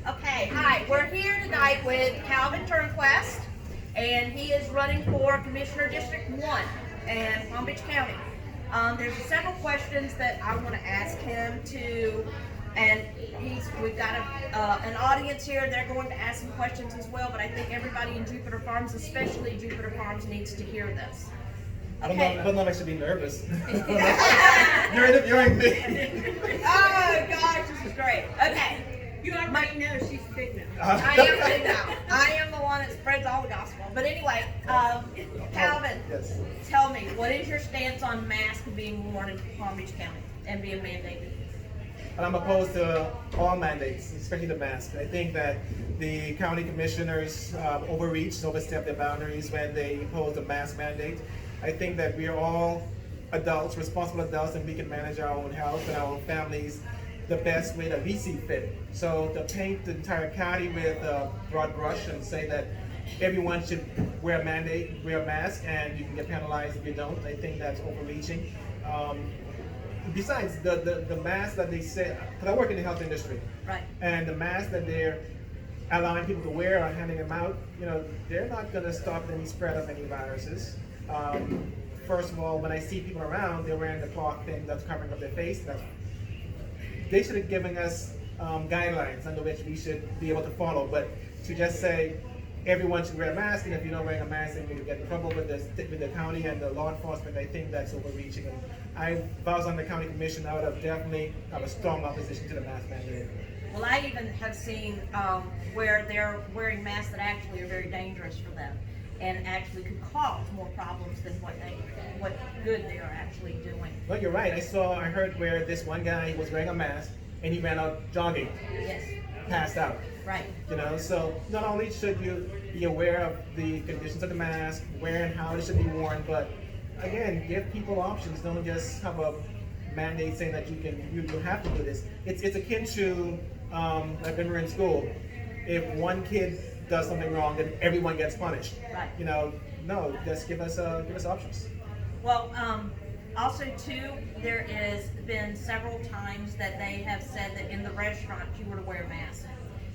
Okay, hi. We're here tonight with Calvin Turnquest, and he is running for Commissioner District 1 in Palm Beach County. There's several questions that I want to ask him and we've got an audience here. They're going to ask some questions as well, but I think everybody in Jupiter Farms, especially Jupiter Farms, needs to hear this. Okay. I don't know if I should be nervous. You're interviewing me. Oh gosh, this is great. Okay. You already know she's big now. I am big now. I am the one that spreads all the gospel. But anyway, Calvin, Yes. tell me, what is your stance on masks being worn in Palm Beach County and being mandated? And I'm opposed to all mandates, especially the mask. I think that the county commissioners overstepped their boundaries when they imposed a mask mandate. I think that we are all adults, responsible adults, and we can manage our own health and our own families the best way that we see fit. So to paint the entire county with a broad brush and say that everyone should wear a mask, and you can get penalized if you don't, I think that's overreaching. Besides, the masks that they say, because I work in the health industry, Right. and the masks that they're allowing people to wear or handing them out, they're not going to stop any spread of any viruses. First of all, when I see people around, they're wearing the cloth thing that's covering up their face. They should have given us guidelines under which we should be able to follow. But to just say everyone should wear a mask, and if you're not wearing a mask, then you get in trouble with the county and the law enforcement, I think that's overreaching. And if I was on the county commission, I would have definitely have a strong opposition to the mask mandate. Well, I even have seen where they're wearing masks that actually are very dangerous for them and actually could cause more problems than what good they are actually doing. Well, you're right. I heard where this one guy was wearing a mask and he ran out jogging, Yes. passed out. Right. So not only should you be aware of the conditions of the mask, where and how it should be worn, but again, give people options. Don't just have a mandate saying that you have to do this. It's akin to like when we're in school. If one kid does something wrong, then everyone gets punished. Right. No, just give us options. Well, also too, there has been several times that they have said that in the restaurant you were to wear a mask.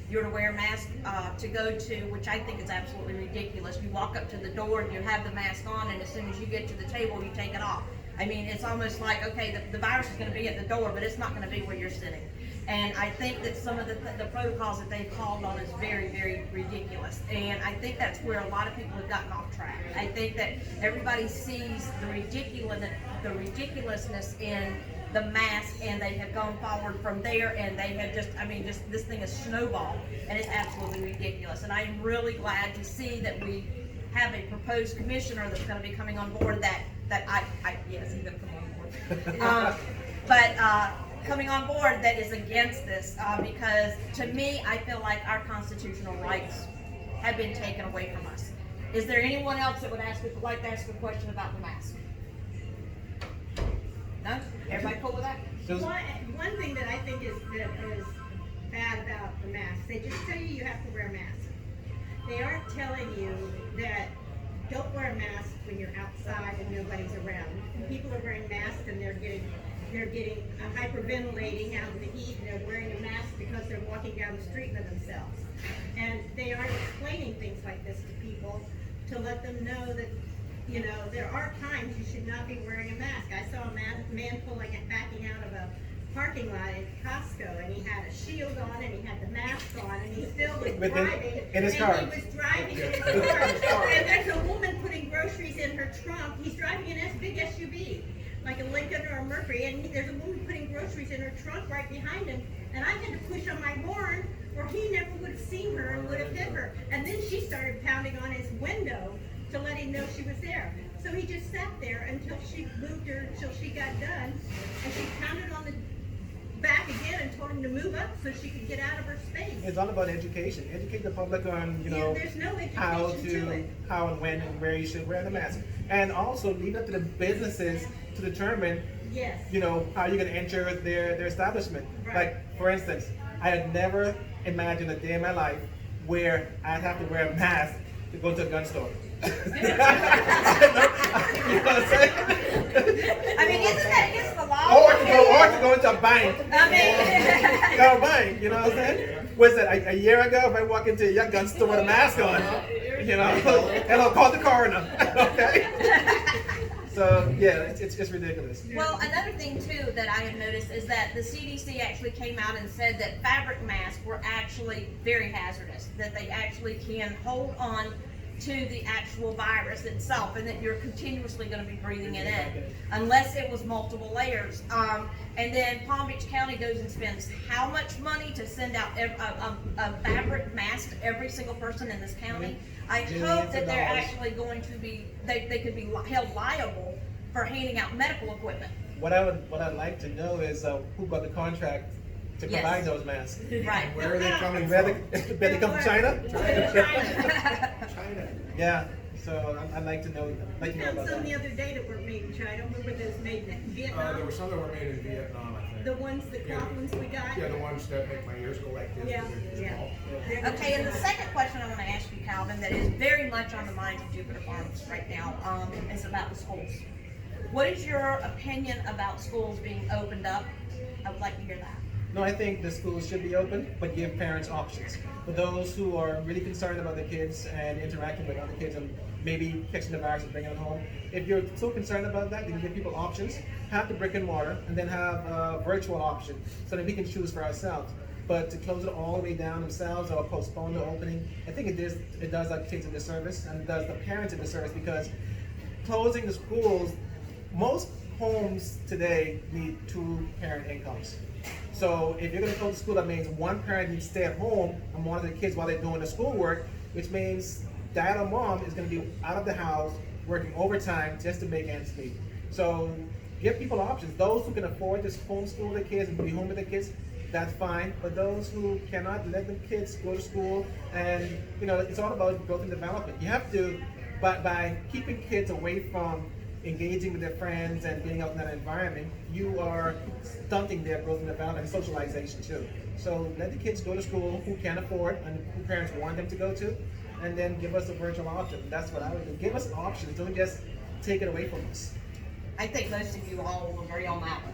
You were to wear a mask to go to, which I think is absolutely ridiculous. You walk up to the door and you have the mask on, and as soon as you get to the table, you take it off. I mean, it's almost like, okay, the virus is going to be at the door, but it's not going to be where you're sitting. And I think that some of the protocols that they've called on is very, very ridiculous. And I think that's where a lot of people have gotten off track. I think that everybody sees the ridiculousness in the mask, and they have gone forward from there, and they have just this thing is snowballed, and it's absolutely ridiculous. And I'm really glad to see that we have a proposed commissioner that's going to be coming on board yes, he's going to come on board. Coming on board that is against this, because to me, I feel like our constitutional rights have been taken away from us. Is there anyone else that would like to ask a question about the mask? No? Everybody cool with that? One thing that I think is bad about the mask, they just tell you have to wear a mask. They aren't telling you that don't wear a mask when you're outside and nobody's around. And people are wearing masks and they're getting hyperventilating out in the heat, and they're wearing a mask because they're walking down the street by themselves. And they aren't explaining things like this to people to let them know that, there are times you should not be wearing a mask. I saw a man backing out of a parking lot at Costco, and he had a shield on, and he had the mask on, and he still was driving. In his car. He was driving in his car. And there's a woman putting groceries in her trunk. He's driving an big SUV, like a Lincoln or a Mercury, and there's a woman putting groceries in her trunk right behind him, and I had to push on my horn, or he never would have seen her and would have hit her. And then she started pounding on his window to let him know she was there. So he just sat there until she moved her, until she got done, and she pounded on the back again and told him to move up so she could get out of her space. It's all about education. Educate the public on, there's no education how and when and where you should wear the mask. And also leave it to the businesses to determine, Yes. How you're going to enter their establishment. Right. Like, for instance, I had never imagined a day in my life where I'd have to wear a mask to go to a gun store. You know what I'm saying? I mean, isn't that against the law? Or to go worse than going to a bank. I mean, Go bank, you know what I'm saying? Was it a year ago? If I walk into a gun store with a mask on, you know, and I'll call the coroner. Okay. So yeah, it's ridiculous. well, another thing too that I have noticed is that the CDC actually came out and said that fabric masks were actually very hazardous, that they actually can hold on to the actual virus itself, and that you're continuously going to be breathing it in, unless it was multiple layers. And then Palm Beach County goes and spends how much money to send out a fabric mask to every single person in this county? I hope that they're actually going to be, they could be held liable for handing out medical equipment. What I'd like to know is who got the contract to Yes. provide those masks. Right. Where are they coming Where from? they come from China? China. Yeah. So I'd like to know. We found some the other day that were made in China. Where were those made in? Vietnam? There were some that were made in Vietnam, I think. The ones, the cloth ones we got? Yeah, the ones that make my ears go like this. Yeah, because they're too yeah. small. Okay, and the second question I want to ask you, Calvin, that is very much on the minds of Jupiter Farms right now, is about the schools. What is your opinion about schools being opened up? I would like to hear that. No, I think the schools should be open, but give parents options. For those who are really concerned about the kids and interacting with other kids and maybe catching the virus and bringing it home, if you're so concerned about that, then give people options. Have the brick and mortar, and then have a virtual option so that we can choose for ourselves. But to close it all the way down themselves or postpone the opening, I think it does our kids a disservice and it does the parents a disservice, because closing the schools, most homes today need 2 parent incomes. So if you're going to close the school, that means one parent needs to stay at home and monitor the kids while they're doing the schoolwork, which means dad or mom is going to be out of the house working overtime just to make ends meet. So give people options. Those who can afford to homeschool their kids and be home with their kids, that's fine. But those who cannot, let the kids go to school. And you know, it's all about growth and development. You have to, but by keeping kids away from engaging with their friends and being out in that environment, you are stunting their growth and development and socialization too. So let the kids go to school who can afford and who parents want them to go to, and then give us a virtual option. That's what I would do. Give us options. Don't just take it away from us. I think most of you all will agree on that one.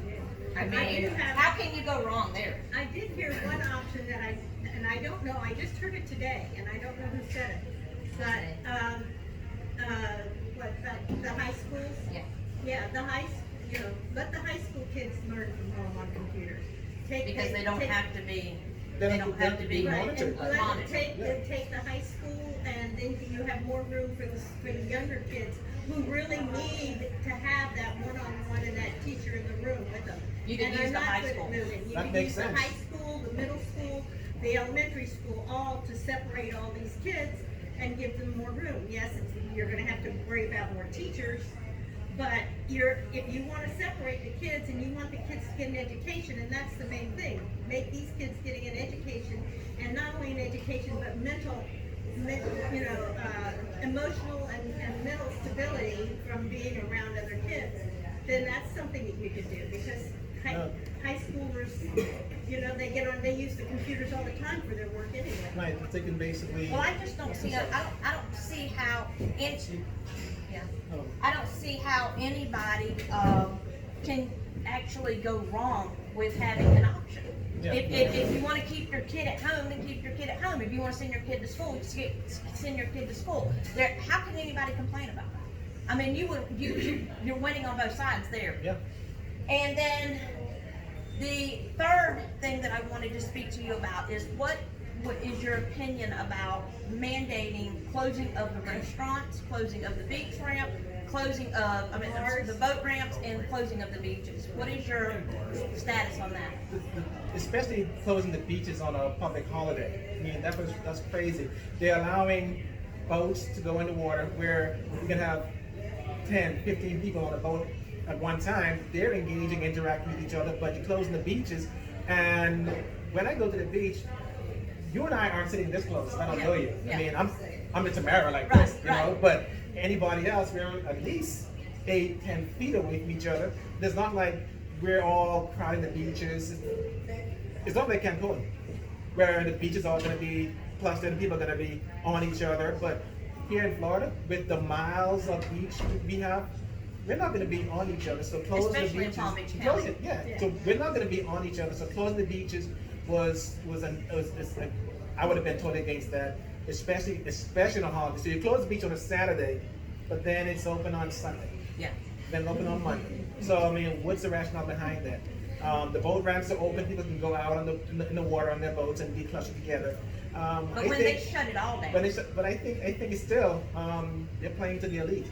I I mean, do have- how can you go wrong there? I did hear one option that and I don't know, I just heard it today, and I don't know who said it. But, the high schools? Yeah. Yeah, let the high school kids learn from home on computers. Because they don't have to be, They they don't- don't they have have to to be be Right, monitored. and let them monitored. take the high school, and then you have more room for the younger kids who really need to have that one-on-one and that teacher in the room with them. You can And use they're the not high good at school. moving. You That can makes use the sense. high school, the middle school, the elementary school, all to separate all these kids and give them more room. Yes, you're gonna have to worry about more teachers, but if you wanna separate the kids and you want the kids to get an education, and that's the main thing, make these kids getting an education, and not only an education, but emotional and mental stability from being around other kids, then that's something that you could do, because high schoolers, they use the computers all the time for their work anyway. Right, they can basically. Well, I just don't see, I don't see how, I don't see how anybody, can actually go wrong with having an option. Yeah. If you wanna keep your kid at home, then keep your kid at home. If you wanna send your kid to school, send your kid to school. How can anybody complain about that? I mean, you're winning on both sides there. Yeah. And then the third thing that I wanted to speak to you about is what is your opinion about mandating closing of the restaurants, closing of the beach ramp, closing of, the boat ramps, and closing of the beaches? What is your status on that? Especially closing the beaches on a public holiday. I mean, that's crazy. They're allowing boats to go in the water where you can have 10, 15 people on a boat at one time. They're engaging, interacting with each other, but you're closing the beaches. And when I go to the beach, you and I aren't sitting this close. I don't know you. Yeah. I mean, I'm in Tamara like Right, this, you know, right. but anybody else, we're at least 8, 10 feet away from each other. It's not like we're all crowding the beaches. It's not like Cancun, where the beaches are going to be clustered and people are going to be on each other. But here in Florida, with the miles of beach we have, we're not going to be on each other. So closing the Especially in beaches, Palm Beach closing, County. yeah. So we're not going to be on each other. So closing the beaches was I would have been totally against that, especially on holidays. So you close the beach on a Saturday, but then it's open on Sunday, Yeah. then open on Monday. So I mean, what's the rationale behind that? The boat ramps are open; people can go out on in the water on their boats and be clustered together. But when they shut it all down. But I think it's still they're playing to the elite.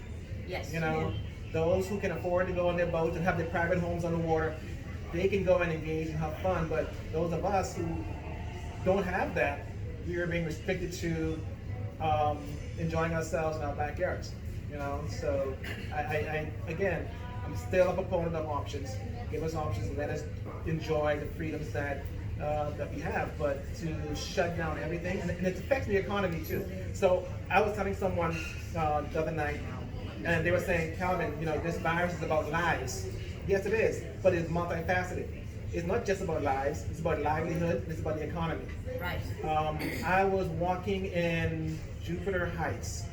Yes. You know, those who can afford to go on their boats and have their private homes on the water, they can go and engage and have fun. But those of us who don't have that, we are being restricted to enjoying ourselves in our backyards. You know, so I again, I'm still a proponent of options. Give us options, let us enjoy the freedoms that we have, but to shut down everything, and it affects the economy too. So I was telling someone the other night, and they were saying, Calvin, you know, this virus is about lives. Yes, it is, but it's multifaceted. It's not just about lives, it's about livelihood, it's about the economy. Right. I was walking in Jupiter Heights.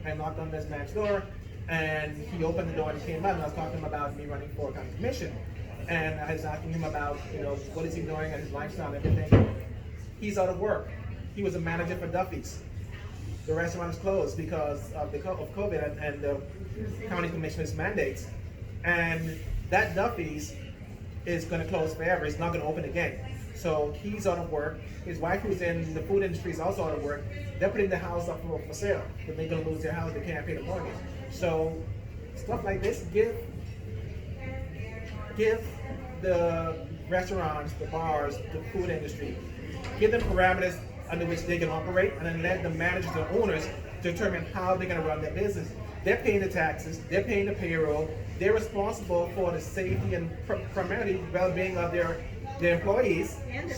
I knocked on this man's door, and he opened the door and came out, and I was talking to him about me running for county commission. And I was asking him about, you know, what is he doing and his lifestyle and everything. He's out of work. He was a manager for Duffy's. The restaurant is closed because of COVID and the county commissioner's mandates. And that Duffy's is going to close forever. It's not going to open again. So he's out of work. His wife, who's in the food industry, is also out of work. They're putting the house up for sale. But they're going to lose their house. They can't pay the mortgage. So stuff like this, give the restaurants, the bars, the food industry, give them parameters under which they can operate, and then let the managers, the owners, determine how they're going to run their business. They're paying the taxes, they're paying the payroll, they're responsible for the safety and primarily well-being of their employees and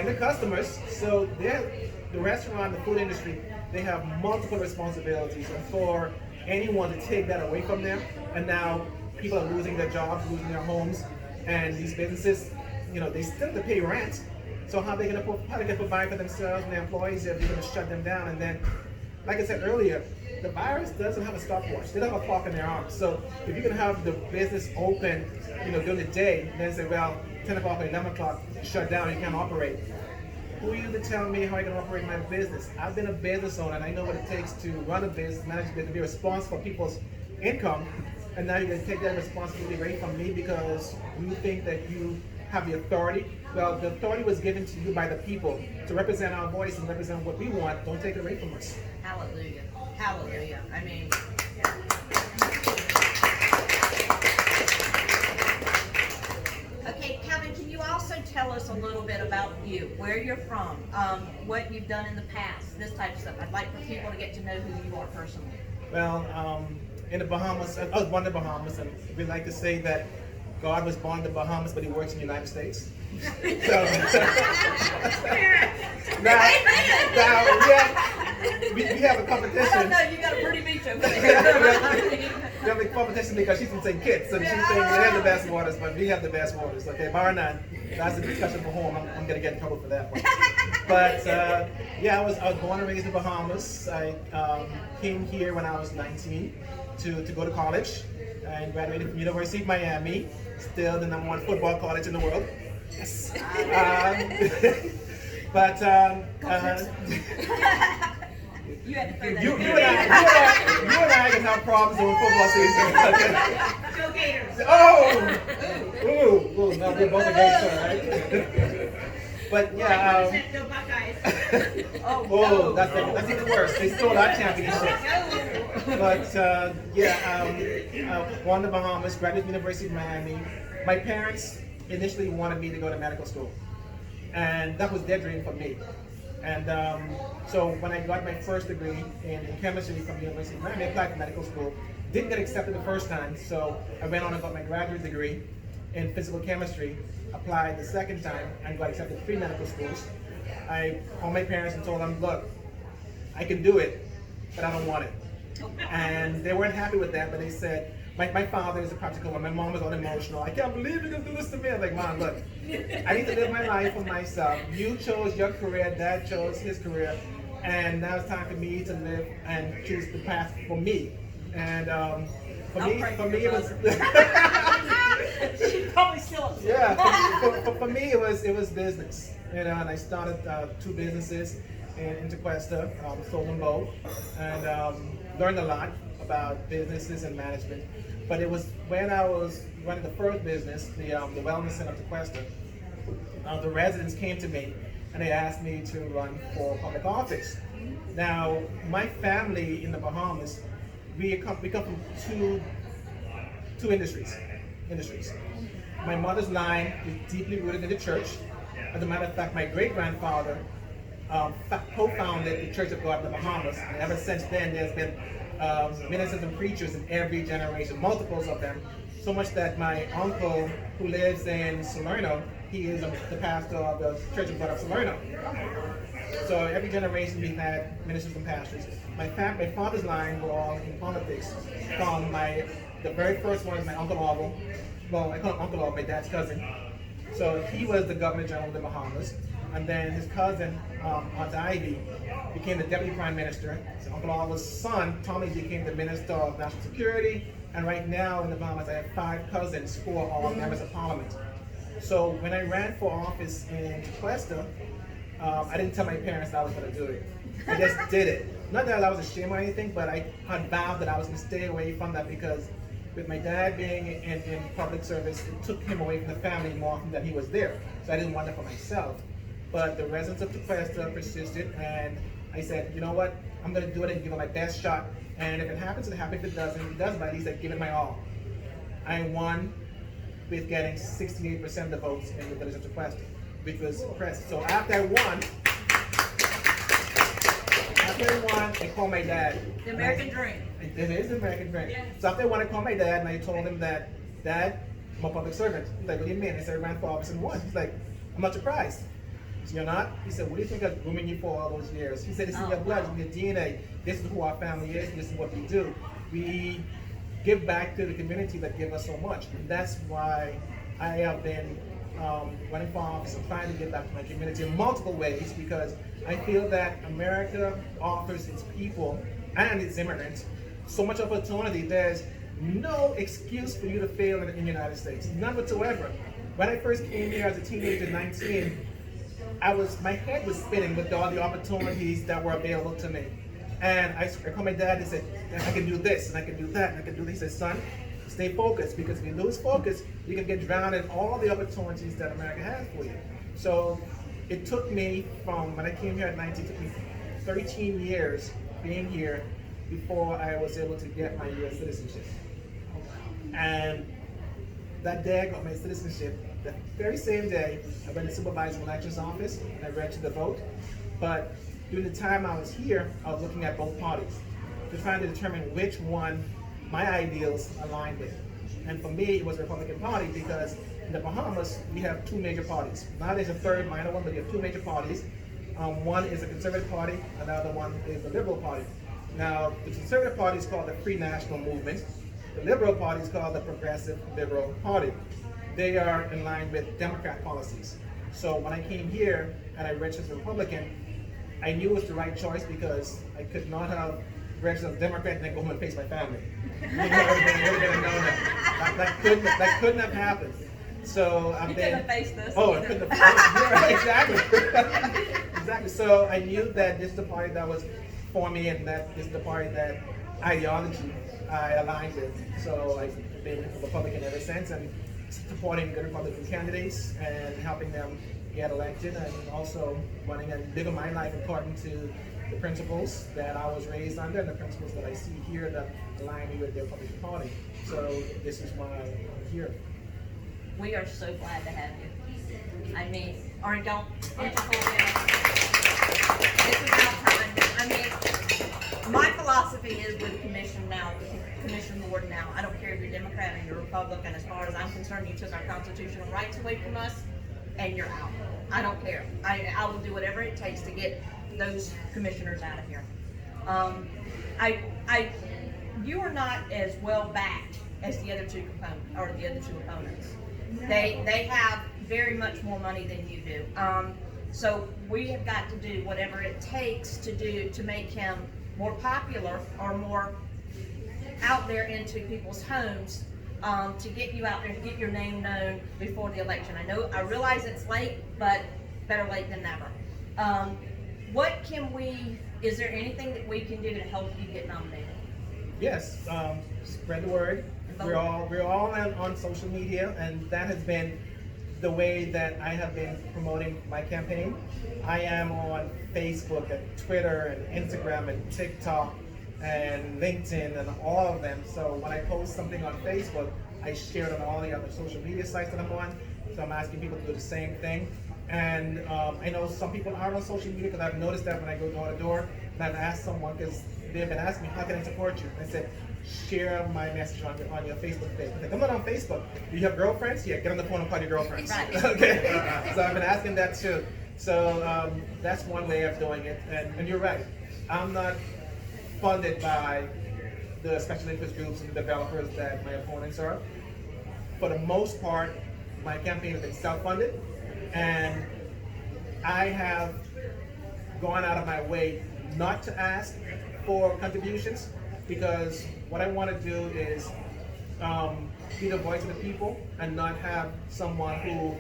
the customers. So the restaurant, the food industry, they have multiple responsibilities, and for anyone to take that away from them, and now people are losing their jobs, losing their homes, and these businesses, you know, they still have to pay rent. So how are they going to provide for themselves and their employees if you're going to shut them down? And then, like I said earlier, the virus doesn't have a stopwatch. They don't have a clock in their arms. So if you're going to have the business open, you know, during the day, then say, well, 10 o'clock or 11 o'clock, shut down, you can't operate. Who are you to tell me how I can operate my business? I've been a business owner, and I know what it takes to run a business, manage a business, be responsible for people's income. And now you're going to take that responsibility away from me because you think that you have the authority. Well, the authority was given to you by the people to represent our voice and represent what we want. Don't take it away from us. Hallelujah. Hallelujah. I mean, okay, Calvin, can you also tell us a little bit about you, where you're from, what you've done in the past, this type of stuff? I'd like for people to get to know who you are personally. Well, in the Bahamas, I was born in the Bahamas, and we like to say that God was born in the Bahamas, but he works in the United States. So, we have a competition. I don't know, you got a pretty beach over there. We have a competition because she's from St. Kitts, so she thinks they have the best waters, but we have the best waters. Okay, bar none. That's a discussion for home. I'm gonna get in trouble for that one. But yeah, I was born and raised in the Bahamas. I came here when I was 19 to go to college. I graduated from University of Miami, still the #1 football college in the world. Yes. But You had to throw that you in. and I can have problems during football season. Go Gators. Oh, ooh, no, we're both against her, right? But yeah, 100% go Buckeyes. oh, that's even worse. They stole our championship. But won the Bahamas, graduated from the University of Miami. My parents initially wanted me to go to medical school, and that was their dream for me. And so when I got my first degree in chemistry from the University of Miami, I applied for medical school. Didn't get accepted the first time, so I went on and got my graduate degree in physical chemistry, applied the second time, and got accepted to 3 medical schools. I called my parents and told them, look, I can do it, but I don't want it. And they weren't happy with that, but they said, my father is a practical one, my mom was all emotional. I can't believe you're gonna do this to me. I'm like, Mom, look, I need to live my life for myself. You chose your career, Dad chose his career, and now it's time for me to live and choose the path for me. And For Don't me, pray for for me your it was. She's probably still upset. Yeah, for me it was business, you know, and I started two businesses in Turnquest, sold them both, and learned a lot about businesses and management. But it was when I was running the first business, the wellness center of Turnquest, the residents came to me and they asked me to run for public office. Now, my family in the Bahamas, we come from two industries. My mother's line is deeply rooted in the church. As a matter of fact, my great-grandfather co-founded the Church of God in the Bahamas, and ever since then there's been ministers and preachers in every generation, multiples of them, so much that my uncle, who lives in Salerno, he is the pastor of the Church of God of Salerno. So every generation we've had ministers and pastors. My father's line were all in politics. From the very first one is my Uncle Orville. Well, I call him Uncle Orville, my dad's cousin. So he was the Governor General of the Bahamas. And then his cousin, Aunt Ivy, became the Deputy Prime Minister. So Uncle Orville's son, Tommy, became the Minister of National Security. And right now in the Bahamas, I have 5 cousins who are all members of Parliament. So when I ran for office in Turnquest, I didn't tell my parents that I was going to do it. I just did it. Not that I was ashamed or anything, but I had vowed that I was going to stay away from that because with my dad being in public service, it took him away from the family more often than he was there. So I didn't want that for myself. But the residents of Turnquest persisted, and I said, you know what, I'm going to do it and give it my best shot. And if it happens, it happens. If it doesn't, but at least I give it my all. I won with getting 68% of the votes in the village of Turnquest, which was impressive. So after I won, I called my dad. The American dream. It is the American dream. Yeah. So after I won, I called my dad and I told him that, Dad, I'm a public servant. He's like, what do you mean? I said, I ran for office and won. He's like, I'm not surprised. So you're not? He said, what do you think of grooming you for all those years? He said, it's in your blood, it's in your DNA. This is who our family is, this is what we do. We give back to the community that give us so much. And that's why I have been running for office and trying to give back to my community in multiple ways, because I feel that America offers its people and its immigrants so much opportunity. There's no excuse for you to fail in the United States, none whatsoever. When I first came here as a teenager, 19, my head was spinning with all the opportunities that were available to me. And I called my dad and said, I can do this, and I can do that, and I can do this. He said, son, stay focused, because if you lose focus, you can get drowned in all the opportunities that America has for you. So it took me from, when I came here at 19, it took me 13 years being here before I was able to get my U.S. citizenship. And that day I got my citizenship. The very same day, I went to the supervisor of elections office and I registered to vote. But during the time I was here, I was looking at both parties to try to determine which one my ideals aligned with. And for me, it was the Republican Party, because in the Bahamas, we have 2 major parties. Now there's a third minor one, but we have 2 major parties. One is the Conservative Party, another one is the Liberal Party. Now, the Conservative Party is called the Free National Movement. The Liberal Party is called the Progressive Liberal Party. They are in line with Democrat policies. So when I came here and I registered as a Republican, I knew it was the right choice, because I could not have registered as a Democrat and then go home and face my family. That couldn't have happened. So You couldn't have faced this. Oh, I couldn't have. Yeah, exactly. Exactly. So I knew that this is the party that was for me, and that this is the party that ideology I aligned with. So I've been a Republican ever since, and supporting good Republican candidates and helping them get elected, and also running and living my life according to the principles that I was raised under and the principles that I see here that align me with the Republican Party. So this is why I'm here. We are so glad to have you. I mean, aren't you? It's about time. I mean, my philosophy is with the commission now, the commission board now. I don't care if you're Democrat or you're Republican. As far as I'm concerned, you took our constitutional rights away from us, and you're out. I don't care. I will do whatever it takes to get those commissioners out of here. You are not as well backed as the other two opponents. They have very much more money than you do. So we have got to do whatever it takes to make him more popular or more out there into people's homes to get you out there, to get your name known before the election. I realize it's late, but better late than never. Is there anything that we can do to help you get nominated? Yes, spread the word. We're all on social media, and that has been the way that I have been promoting my campaign. I am on Facebook and Twitter and Instagram and TikTok and LinkedIn and all of them. So when I post something on Facebook, I share it on all the other social media sites that I'm on. So I'm asking people to do the same thing. And I know some people are on social media because I've noticed that when I go door to door, and I've asked someone, because they've been asking me, how can I support you? And I said, share my message on your Facebook page. I'm not on Facebook. Do you have girlfriends? Yeah, get on the phone and call your girlfriends. Right. Okay. So I've been asking that too. So that's one way of doing it. And you're right. I'm not funded by the special interest groups and the developers that my opponents are. For the most part, my campaign has been self-funded, and I have gone out of my way not to ask for contributions, because what I want to do is be the voice of the people and not have someone who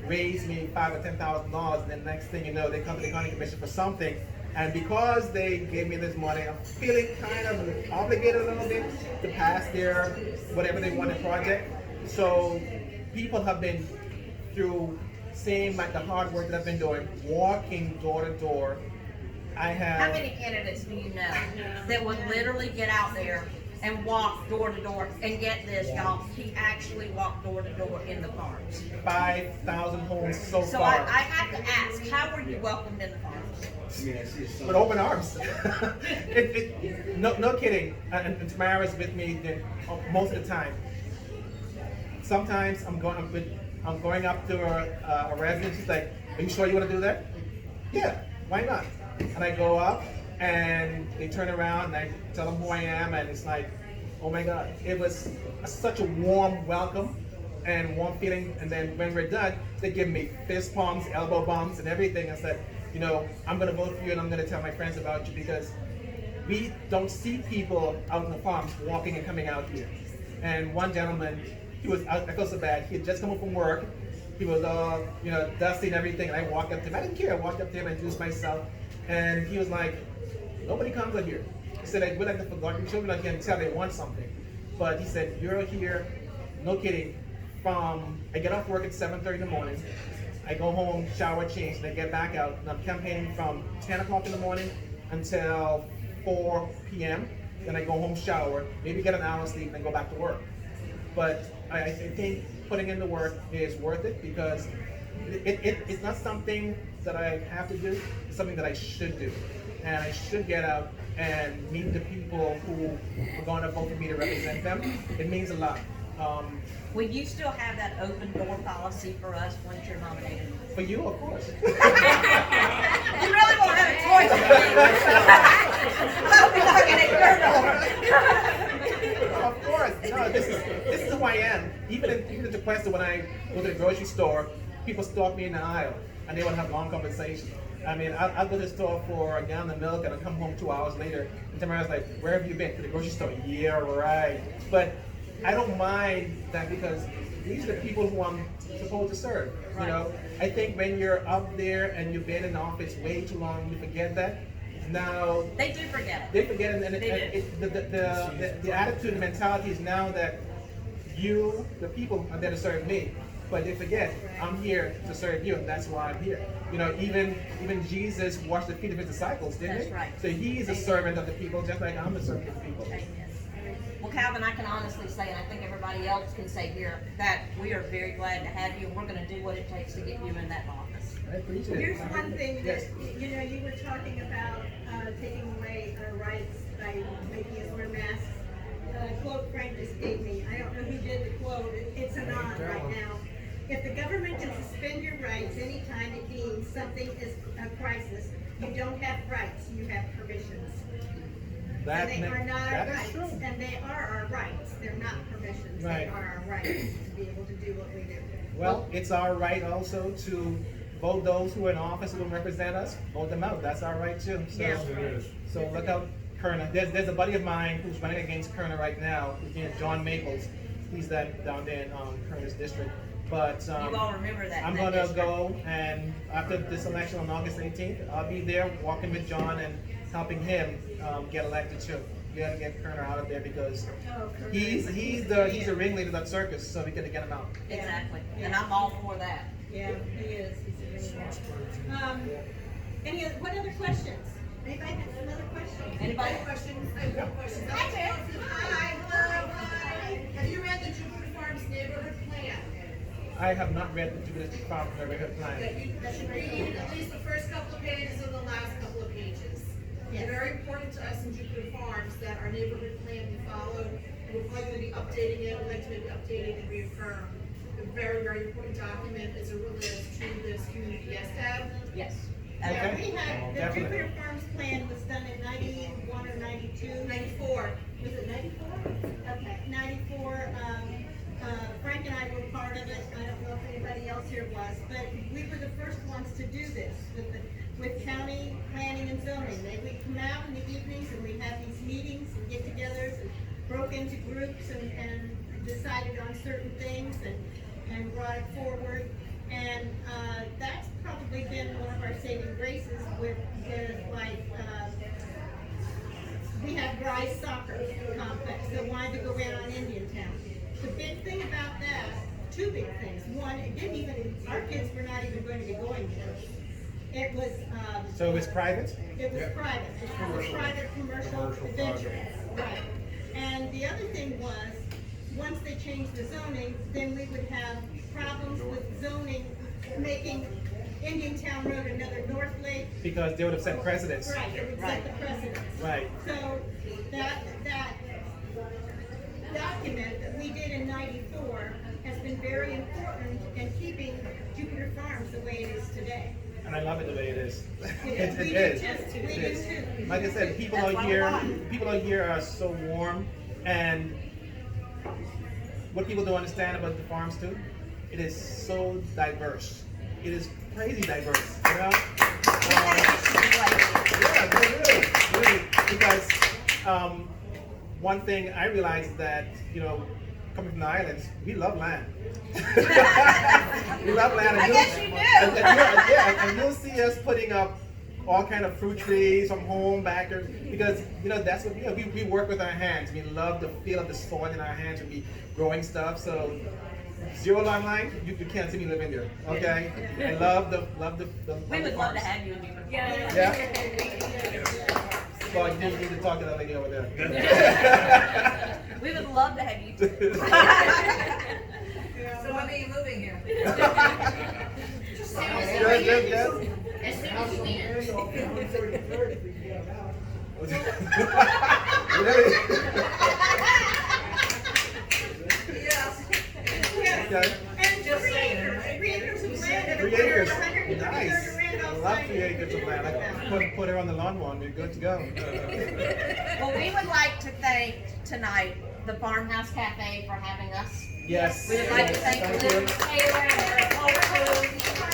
raised me $5,000 or $10,000, and then next thing you know, they come to the county commission for something, and because they gave me this money, I'm feeling kind of obligated a little bit to pass their whatever they want in project. So people have been through seeing like the hard work that I've been doing, walking door to door. I have. How many candidates do you know that would literally get out there and walk door to door? And get this, y'all, he actually walked door to door in the farms. 5,000 homes so So far. I have to ask, how were you welcomed in the farms? With open arms. No kidding. And Tamara's with me most of the time. Sometimes I'm going up to a resident. She's like, "Are you sure you want to do that?" Yeah, why not? And I go up, and they turn around, and I tell them who I am, and it's like, oh my God, it was such a warm welcome and warm feeling. And then when we're done, they give me fist pumps, elbow bumps, and everything. I said, you know, I'm going to vote for you, and I'm going to tell my friends about you, because we don't see people out in the farms walking and coming out here. And one gentleman, I felt so bad. He had just come home from work. He was all, dusty and everything. And I walked up to him. I didn't care. I walked up to him, I introduced myself, and he was like, nobody comes out here. He said, we're like the forgotten children out here until they want something. But he said, you're here, no kidding, I get off work at 7:30 in the morning. I go home, shower, change, and I get back out, and I'm campaigning from 10 o'clock in the morning until 4 p.m. Then I go home, shower, maybe get an hour's sleep, and then go back to work. But I think putting in the work is worth it, because it's not something that I have to do, it's something that I should do. And I should get out and meet the people who are going to vote for me to represent them. It means a lot. Will you still have that open door policy for us once you're nominated? For you, of course. You really won't have a choice with me. I'll be knocking at your door. Of course. No, this is who I am. Even in Turnquest, when I go to the grocery store, people stop me in the aisle and they want to have long conversations. I mean, I'll go to the store for a gallon of milk and I'll come home 2 hours later, and Tamara's like, where have you been? To the grocery store. Yeah, right. But I don't mind that, because these are the people who I'm supposed to serve. Right. You know, I think when you're up there and you've been in office way too long, you forget that. Now They do forget it. they forget it, and They the attitude and mentality is now that you, the people, are there to serve me. But they forget, I'm here to serve you, and that's why I'm here. You know, even Jesus washed the feet of his disciples, didn't That's he? right. So he's a servant of the people, just like I'm a servant of the people. Amen. Well, Calvin, I can honestly say, and I think everybody else can say here, that we are very glad to have you, and we're going to do what it takes to get you in that office. I appreciate it. Here's one thing that, Yes. you were talking about taking away our rights by making us wear masks. Quote Frank just gave me, I don't know who did the quote, it's an on right now. If the government can suspend your rights anytime it deems something is a crisis, you don't have rights, you have permissions. And they are not our that is rights, true. and they are our rights, they're not permissions, they Right. are our rights to be able to do what we do. Well, it's our right also to vote those who are in office who will represent us, vote them out. That's our right too. So, Yeah. It is. so look out Kerner. There's a buddy of mine who's running against Kerner right now. His name is John Maples. He's that down there in Kerner's district. But You all remember that. I'm that gonna district. go, and after this election on August 18th, I'll be there walking with John and helping him get elected too. We gotta get Kerner out of there because he's the ringleader of that circus, so we gotta get him out. Exactly, and I'm all for that. Yeah, he is. He's a really what other questions? Anybody have some other questions? Anybody? Questions? I have one question. Hi, Bear. Hi, hello, hi. Have you read the Jupiter Farms neighborhood plan? I have not read the Jupiter Farm neighborhood That plan. you should read at least the first couple of pages and the last couple of pages. Yes. It's very important to us in Jupiter Farms that our neighborhood plan be followed. We're probably going to be updating it. We'd like to maybe update it and reaffirm. A very, very important document as it relates to this community STAB. Yes. Yeah, Okay. we had, the Definitely. Jupiter Farms plan was done in 91 or 92. 94. Was it 94? Okay, 94. Frank and I were part of it. I don't know if anybody else here was, but we were the first ones to do this with county planning and zoning. We'd come out in the evenings and we'd have these meetings and get-togethers and broke into groups and decided on certain things and brought it forward. And that's probably been one of our saving graces with we have Bryce Soccer Complex that wanted to go in on Indiantown. The big thing about that, two big things. One, it didn't even, our kids were not even going to be going there. It was, So it's private? it was Yeah. private. It was a private commercial venture. Right. And the other thing was, once they changed the zoning, then we would have problems with zoning, making Indiantown Road another North Lake. Because they would have set precedents. Right, it would set the precedence. Right. So that document that we did in 94 has been very important in keeping Jupiter Farms the way it is today. And I love it the way it is. We It do is. too. We It do is. too. Like I said, people out here are so warm, and what people don't understand about the farms too, it is so diverse. It is crazy diverse, you know? Yeah, really. Because one thing I realized is that, you know, coming from the islands, we love land. We love land. I guess you do. And you'll see us putting up all kind of fruit trees from home backers because you know that's what we do. We work with our hands. We love the feel of the soil in our hands when we growing stuff. So zero line line, you can't see me living there. Okay, I love the We would love to farms. have you in Jupiter. Yeah. Well, you need to talk to that lady over there. We would love to have you. So when are you moving here? Good. As soon as you can. Okay. And 3 acres of land. 3 acres. 130 Nice. rand I outside love 3 acres of land. I put her on the lawn one. We're good to go. Well, we would like to thank tonight the Farmhouse Cafe for having us. Yes. We would like to thank Thank Liz you. Taylor and her whole crew.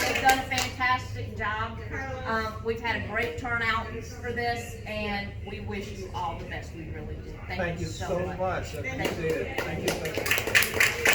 They've done a fantastic job. We've had a great turnout for this, and we wish you all the best. We really do. Thank you so much. I appreciate it. Thank you.